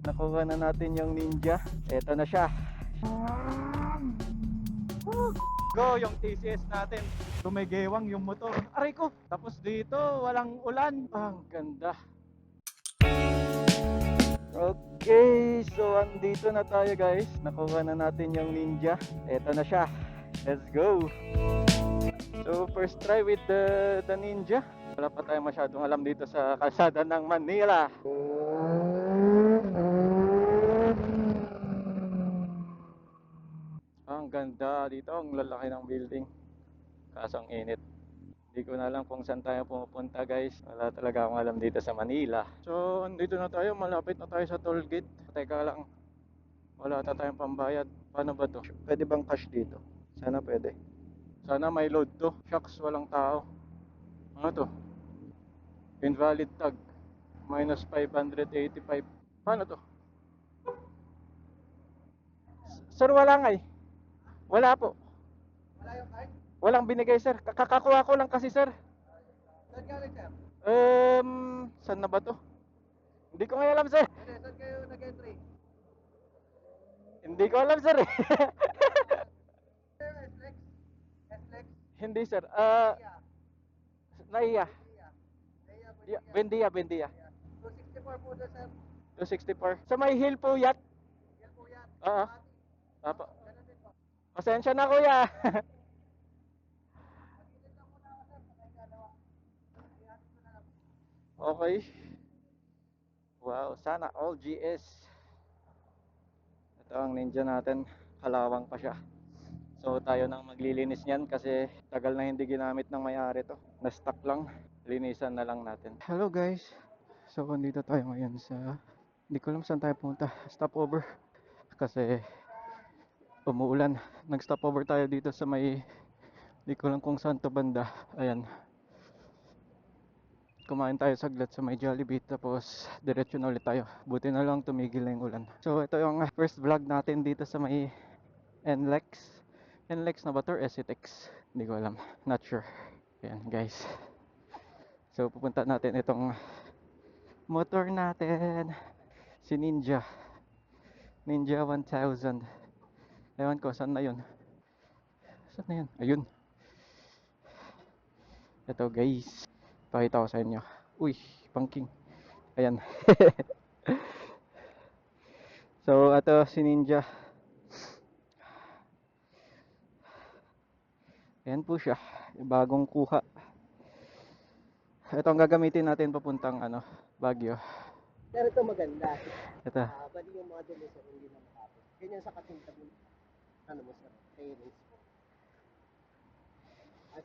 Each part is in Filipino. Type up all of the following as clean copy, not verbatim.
Nakuha na natin yung Ninja. Eto na siya. Go yung TCS natin. Tumigewang yung motor. Aray ko. Tapos dito walang ulan. Ang ganda. Okay, so andito na tayo guys. Nakuha na natin yung Ninja. Eto na siya. Let's go. So first try with the Ninja. Wala pa tayo masyadong alam dito sa kalsada ng Manila. Ang ganda dito, ang lalaki ng building. Kaso ang init. Hindi ko na alam kung saan tayo pumupunta guys. Wala talaga akong alam dito sa Manila. So andito na tayo, malapit na tayo sa toll gate. Teka lang, wala na tayong pambayad. Paano ba to? Pwede bang cash dito? Sana pwede. Sana may load to. Shucks, walang tao. Ano to? Invalid tag. Minus 585. Paano to? Sir, wala nga eh. Wala po. Wala yung card? Walang binigay sir. Kakakuha ko lang kasi sir. Saan galing, sir? Saan na ba to? Hindi ko nga alam sir. Hindi, saan kayo nag-entry? Hindi ko alam sir eh. S-Lex? S-Lex? Hindi sir. Iya. Naiya. Iya. Iya, Bendia, Bendia. 264 po doon, sir. 264. Sa may hill po yat. Yan po yan. Oo. Apo. Ganun din po. Pasensya na kuya. Pagilid lang muna ako, sir. Patay kalawa. Ihatid ko na lang. Okay. Wow, sana all GS. Ito ang Ninja natin. Kalawang pa siya. So tayo nang maglilinis niyan kasi tagal na hindi ginamit ng may-ari to. Na-stuck lang. Linisan na lang natin. Hello guys. So nandito tayo ngayon sa, hindi ko alam saan tayo pumunta. Stopover. Kasi umuulan. Nag-stopover tayo dito sa may, hindi ko alam kung saan to banda. Ayan. Kumain tayo saglit sa may Jollibee tapos diretso na ulit tayo. Buti na lang tumigil na yung ulan. So ito yung first vlog natin dito sa may NLEX. NLEX na ba to or SCTEX? Hindi ko alam. Not sure. Ayan guys. So pupunta natin itong motor natin. Si Ninja. Ninja 1000. Ewan ko saan na yun. Saan na yun? Ayun. Ito guys. Pakita ko sa inyo. Uy, pangking. Ayan. So, ito si Ninja. Ayan po siya. Yung bagong kuha. Ito ang gagamitin natin papuntang Baguio. Pero ito maganda. Ito. Bali yung mga dumi, sir, hindi na makapit. Ganyan sa katinta mo. Ano mo, sir? Fairings mo.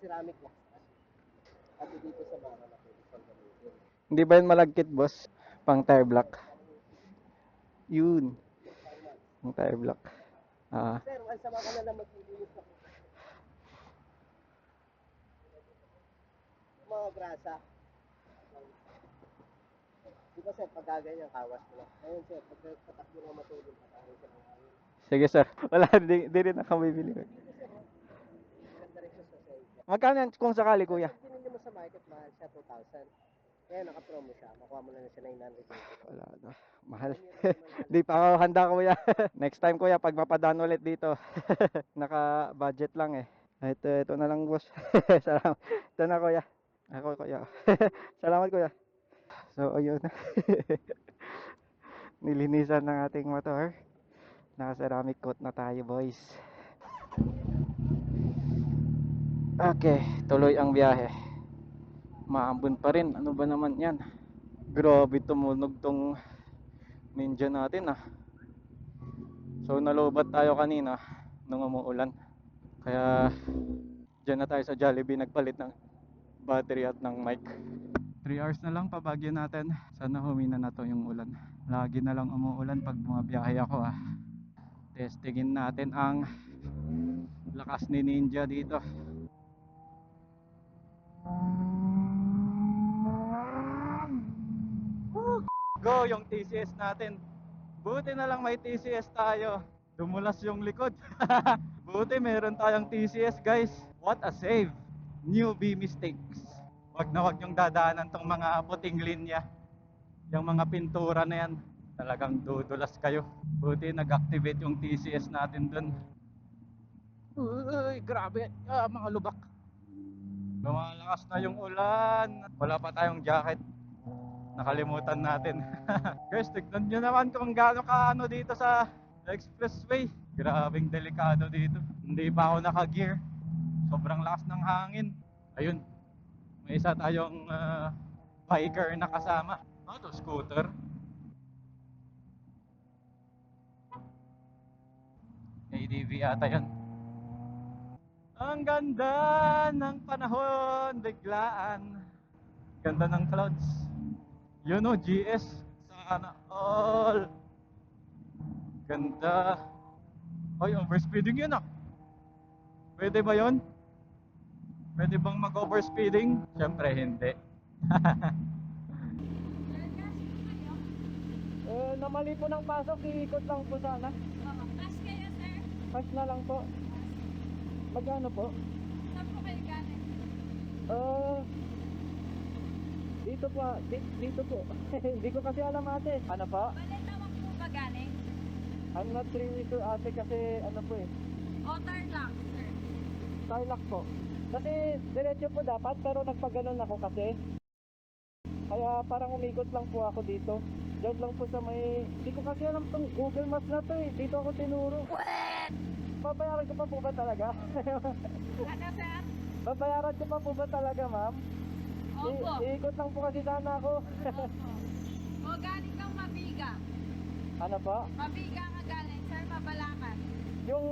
Ceramic wax. Pati dito sa bara na pwede pang gamitin. Hindi ba yun malagkit, boss? Pang tire block. Yun. Pang tire block. Sir, once sama ka na lang maglilinis na po. Mga grasa. Di ba, sir, pag gaganyan, kawas mo lang. Ayun, sir, pag patakbo lang matulog, patahin ka ng hangin. Sige, sir. Wala, di rin ako bibili. Maganda rin siya sa side. Magkano yan kung sakali, kuya? Pag binili mo sa market, mahal siya 2,000. Kaya naka-promo siya. Makuha mo na siya 900. Wala na. Mahal. Di pa ako handa, kuya. Next time, kuya, pag mapadaan ulit dito. Naka-budget lang eh. Ito na lang, boss. Salamat. Ito na, kuya. Ako, kuya. Salamat, kuya. So, ayun. Nilinisan ng ating motor. Naka-ceramic coat na tayo, boys. Okay, tuloy ang biyahe. Maambon pa rin. Ano ba naman yan? Grabe tumunog tong Ninja natin ah. So nalobat tayo kanina nung umuulan. Kaya dyan na tayo sa Jollibee nagpalit ng battery at ng mic. 3 hours na lang pabagyo natin. Sana humina na to yung ulan. Lagi na lang umuulan pag bumabiyahe ako ah. Testingin natin ang lakas ni Ninja dito. Go yung TCS natin. Buti na lang may TCS tayo. Dumulas yung likod. Buti meron tayong TCS guys. What a save. Newbie mistakes. Wag na wag yung dadaanan tong mga puting linya. Yung mga pintura na yan. Talagang dudulas kayo. Buti nag-activate yung TCS natin dun. Uy, grabe. Mga lubak. Lumalakas na yung ulan. Wala pa tayong jacket. Nakalimutan natin. Guys, tignan nyo naman kung gaano kaano dito sa expressway. Grabing delikado dito. Hindi pa ako naka-gear. Sobrang lakas ng hangin. Ayun, may isa tayong biker na kasama. Ano to, scooter? ADV ata yan. Ang ganda ng panahon, biglaan. Ganda ng clouds. Yun o, GS. Sana all. Ganda. Ay, overspeeding yun ah. Pwede ba yun? Pwede bang mag-overspeeding? Siyempre hindi. Namali po ng pasok, iikot lang po sana. Cash kayo, sir. Cash na lang po. Magkano po? Saan po kayo galing? Dito po, dito po. Hindi ko kasi alam ate. Ano po? Balintawak po ba galing? I'm not really sure ate kasi ano po eh. O Tarlac, sir? Tarlac po. Kasi diretso po dapat pero nagpaganon ako kasi. Kaya parang umikot lang po ako dito. Diyan lang po sa may... Hindi ko kasi alam tong Google Maps na to eh. Dito ako tinuro. Babayaran ko pa po ba talaga? Ano, sir? Babayaran ko pa po ba talaga ma'am? Opo. Iikot lang po kasi sana ako. Opo. O galing kang Mabiga. Ano po? Mabiga nga galing, sir, Mabalakan. Yung...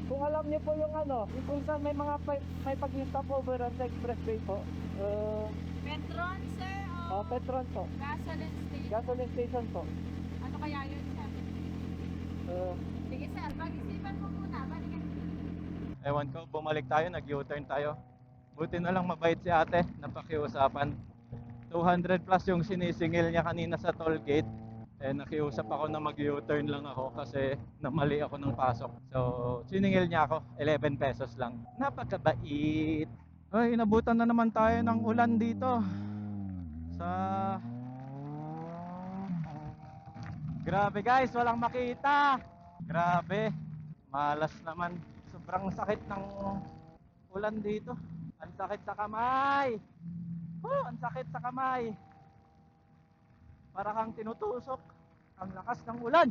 Kung alam niyo po yung ano, yung kung saan may mga may pag-stop over sa expressway po. Petron, sir, o Petron po. gasoline station? Gasoline station po. Ano kaya yun, sir? Sige, sir, pag-isipan mo muna. Balikan. Ewan ko, bumalik tayo, nag-U-turn tayo. Buti na lang mabait si ate, napakiusapan. 200 plus yung sinisingil niya kanina sa toll gate. Eh, nakiusap ako na mag-U-turn lang ako kasi namali ako ng pasok. So, siningil niya ako, 11 pesos lang. Napakabait. Ay, inabutan na naman tayo ng ulan dito. Sa... Grabe guys, walang makita. Grabe, malas naman. Sobrang sakit ng ulan dito. Ang sakit sa kamay. Ang sakit sa kamay. Para kang tinutusok. Ang lakas ng ulan.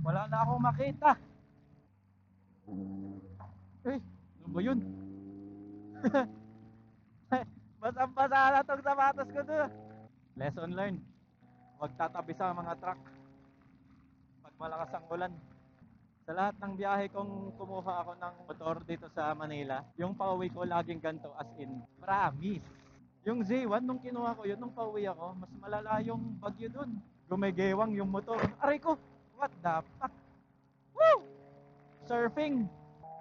Wala na akong makita. Eh, ano ba yun? Basang-basa na tong sapatos ko to. Lesson learned. Huwag tatabi sa mga truck pag malakas ang ulan. Sa lahat ng biyahe kong kumuha ako ng motor dito sa Manila, yung pauwi ko laging ganito, as in, promise. Yung Z1, nung kinuha ko yun, nung pauwi ako, mas malala yung bagyo dun. Gumigewang yung motor. Aray ko! What the fuck? Woo! Surfing!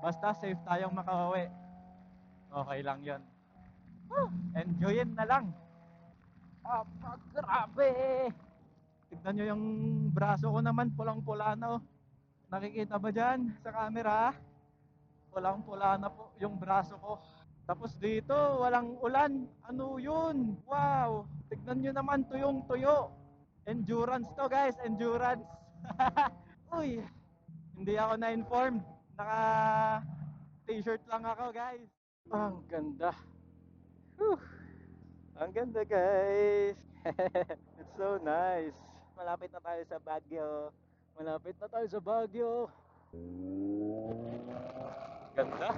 Basta safe tayong makauwi. Okay lang yun. Woo! Enjoyin na lang. Grabe! Tignan nyo yung braso ko naman, pulang-pula na oh. Nakikita ba dyan sa camera? Pulang-pula na po yung braso ko. Tapos dito, walang ulan. Ano yun? Wow! Tignan nyo naman, tuyong-tuyo. Endurance to guys, endurance. Uy, hindi ako na-informed. Naka t-shirt lang ako guys. Ang ganda. Whew. Ang ganda guys. It's so nice. Malapit na tayo sa Baguio. Malapit na tayo sa Baguio. Ganda.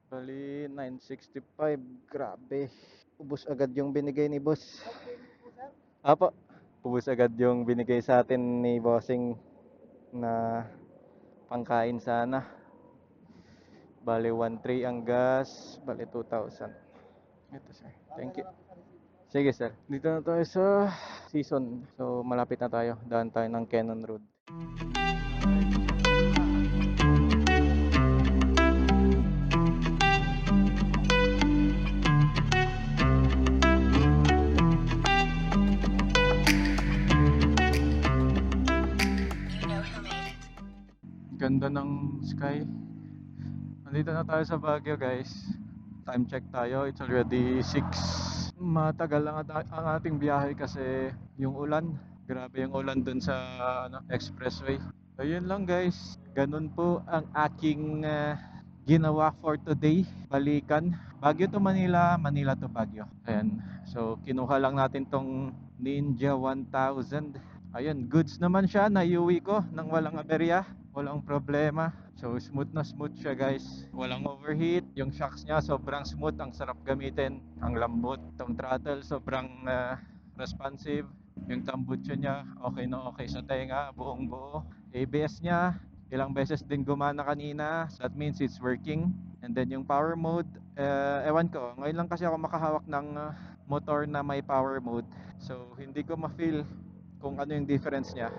Bali, 965. Grabe. Ubus agad yung binigay ni boss. Apo. Ubus agad yung binigay sa atin ni bossing na pangkain sana. Bali, 1.3 ang gas. Bali, 2,000. Ito sir. Thank you. Sige sir. Dito na tayo sa season. So, malapit na tayo. Daan tayo ng Cannon Road. Ganda ng sky. Nandito na tayo sa Baguio guys. Time check tayo. It's already 6 Matagal ang ating biyahe kasi yung ulan. Grabe yung ulan dun sa expressway. Ayun lang guys. Ganun po ang aking ginawa for today. Balikan. Baguio to Manila, Manila to Baguio. Ayan. So kinuha lang natin tong Ninja 1000. Ayun, goods naman siya. Naiuwi ko nang walang aberya. Walang problema. So smooth na smooth siya guys. Walang overheat. Yung shocks niya sobrang smooth. Ang sarap gamitin. Ang lambot. Itong throttle sobrang responsive. Yung tambucho niya okay na okay sa tenga. Buong buo. ABS niya ilang beses din gumana kanina. So that means it's working. And then yung power mode, ewan ko. Ngayon lang kasi ako makahawak ng motor na may power mode. So hindi ko ma-feel kung ano yung difference niya.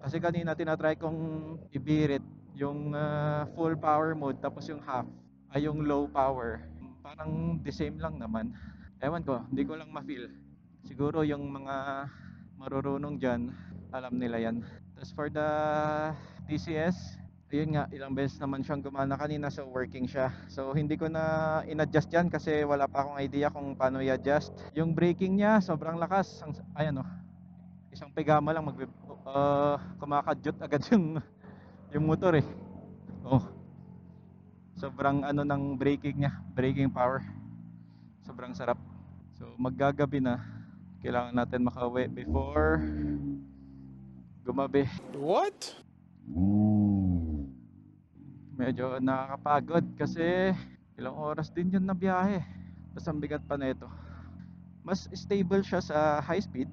Kasi kanina tinatry kong ibirit yung full power mode tapos yung half ay yung low power. Parang the same lang naman. Ewan ko, hindi ko lang ma-feel. Siguro yung mga marurunong dyan, alam nila yan. Tapos for the TCS, ayun nga, ilang beses naman siyang gumana kanina so working siya. So hindi ko na in-adjust yan kasi wala pa akong idea kung paano i-adjust. Yung braking niya, sobrang lakas. Ayan o, isang pigama lang kumakadyot agad yung motor eh. Oh, sobrang ano ng braking niya, braking power. Sobrang sarap. So maggagabi na. Kailangan natin makauwi before gumabi. What? Medyo nakakapagod kasi ilang oras din yun na biyahe. Tapos ang bigat pa na ito. Mas stable siya sa high speed.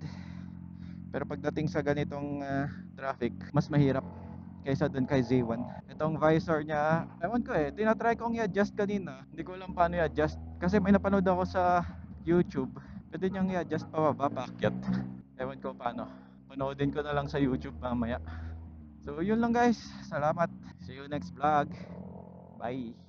Pero pagdating sa ganitong traffic, mas mahirap kaysa dun kay Z1. Itong visor niya, ewan ko eh, tinatry kong i-adjust kanina. Hindi ko alam paano i-adjust. Kasi may napanood ako sa YouTube. Pwede niyang i-adjust pababa, paakyat. Ewan ko paano. Panoodin ko na lang sa YouTube mamaya. So yun lang guys. Salamat. See you next vlog. Bye.